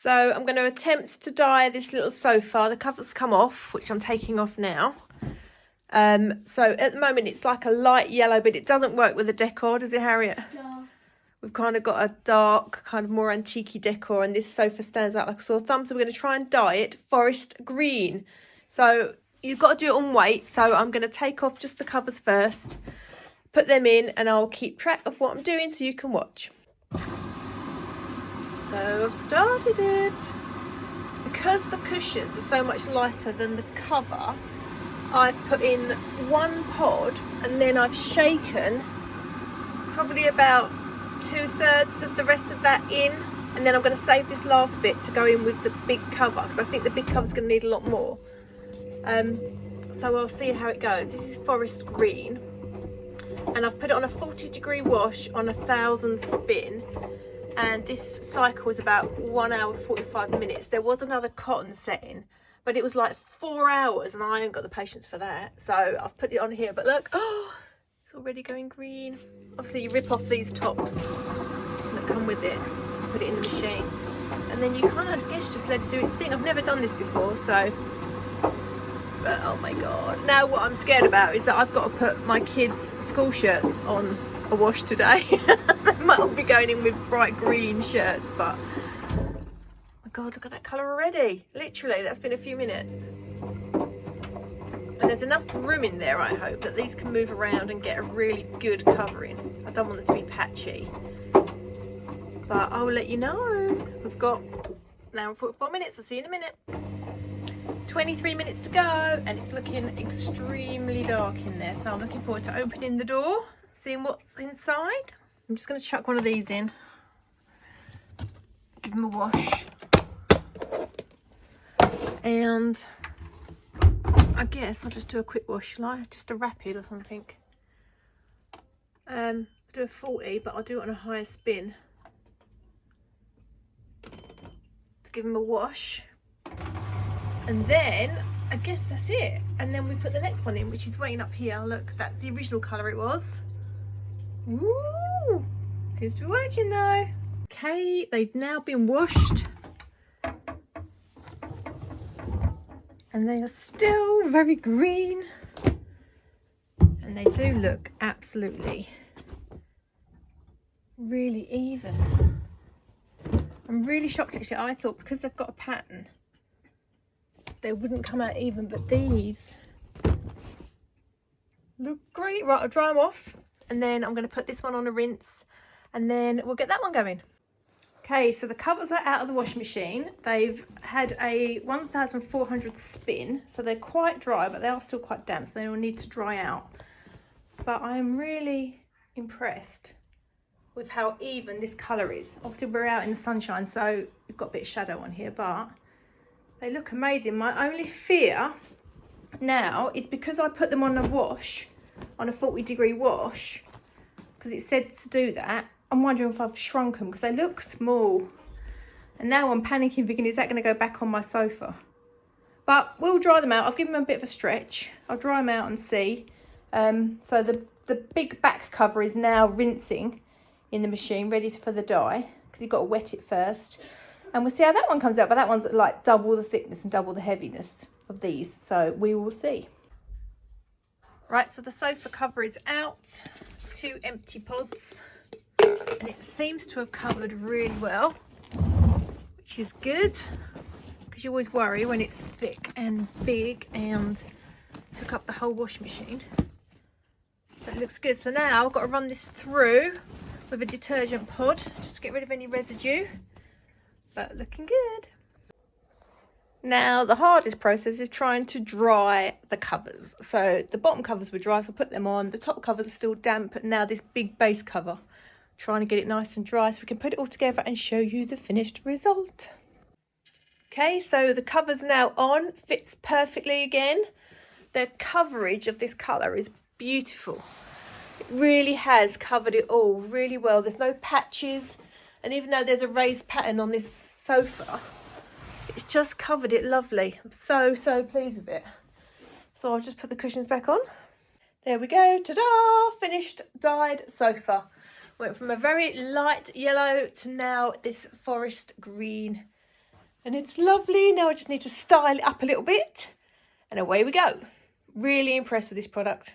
So I'm going to attempt to dye this little sofa. The cover's come off, which I'm taking off now. So at the moment it's like a light yellow, but it doesn't work with the decor, does it, Harriet? No. We've kind of got a dark, kind of more antique decor, and this sofa stands out like a sore thumb. So we're going to try and dye it forest green. So you've got to do it on weight. So I'm going to take off just the covers first, put them in, and I'll keep track of what I'm doing so you can watch. So I've started it. Because the cushions are so much lighter than the cover, I've put in one pod and then I've shaken probably about 2/3 of the rest of that in, and then I'm going to save this last bit to go in with the big cover, because I think the big cover's going to need a lot more. So I'll see how it goes. This is forest green, and I've put it on a 40-degree wash on 1,000 spin, and this cycle was about 1 hour 45 minutes. There was another cotton setting, but it was like 4 hours, and I ain't got the patience for that. So I've put it on here, but look, oh, it's already going green. Obviously you rip off these tops that come with it, put it in the machine, and then you kind of, I guess, just let it do its thing. I've never done this before, so, but oh my god. Now what I'm scared about is that I've got to put my kids' school shirts on a wash today. They might all be going in with bright green shirts, but oh my god, look at that colour already. Literally, that's been a few minutes. And there's enough room in there, I hope, that these can move around and get a really good covering. I don't want it to be patchy, but I'll let you know. We've got now 44 minutes. I'll see you in a minute. 23 minutes to go, and it's looking extremely dark in there, so I'm looking forward to opening the door, seeing what's inside. I'm just going to chuck one of these in, give them a wash, and I guess I'll just do a quick wash, shall I? Just a rapid or something. Do a 40, but I'll do it on a higher spin to give them a wash. And then I guess that's it. And then we put the next one in, which is waiting up here. Look, that's the original colour it was. Woo! Seems to be working though. Okay, they've now been washed. And they are still very green. And they do look absolutely really even. I'm really shocked actually. I thought because they've got a pattern they wouldn't come out even, but these look great. Right, I'll dry them off, and then I'm going to put this one on a rinse, and then we'll get that one going. Okay, so the covers are out of the washing machine. They've had a 1,400 spin, so they're quite dry, but they are still quite damp, so they will need to dry out. But I'm really impressed with how even this colour is. Obviously we're out in the sunshine, so we've got a bit of shadow on here, but they look amazing. My only fear now is because I put them on a wash, on a 40-degree wash, because it said to do that. I'm wondering if I've shrunk them because they look small. And now I'm panicking, thinking, is that going to go back on my sofa? But we'll dry them out. I've given them a bit of a stretch. I'll dry them out and see. So the big back cover is now rinsing in the machine, ready for the dye, because you've got to wet it first. And we'll see how that one comes out. But that one's like double the thickness and double the heaviness of these. So we will see. Right, so the sofa cover is out. 2 empty pods. And it seems to have covered really well, which is good, because you always worry when it's thick and big and took up the whole washing machine. But it looks good. So now I've got to run this through with a detergent pod just to get rid of any residue, but looking good. Now the hardest process is trying to dry the covers. So the bottom covers were dry, so I put them on. The top covers are still damp, and now this big base cover, trying to get it nice and dry so we can put it all together and show you the finished result. Okay, so the cover's now on, fits perfectly again. The coverage of this colour is beautiful. It really has covered it all really well. There's no patches, and even though there's a raised pattern on this sofa, it's just covered it lovely. I'm so pleased with it. So I'll just put the cushions back on. There we go, ta-da! Finished dyed sofa. Went from a very light yellow to now this forest green. And it's lovely. Now I just need to style it up a little bit. And away we go. Really impressed with this product.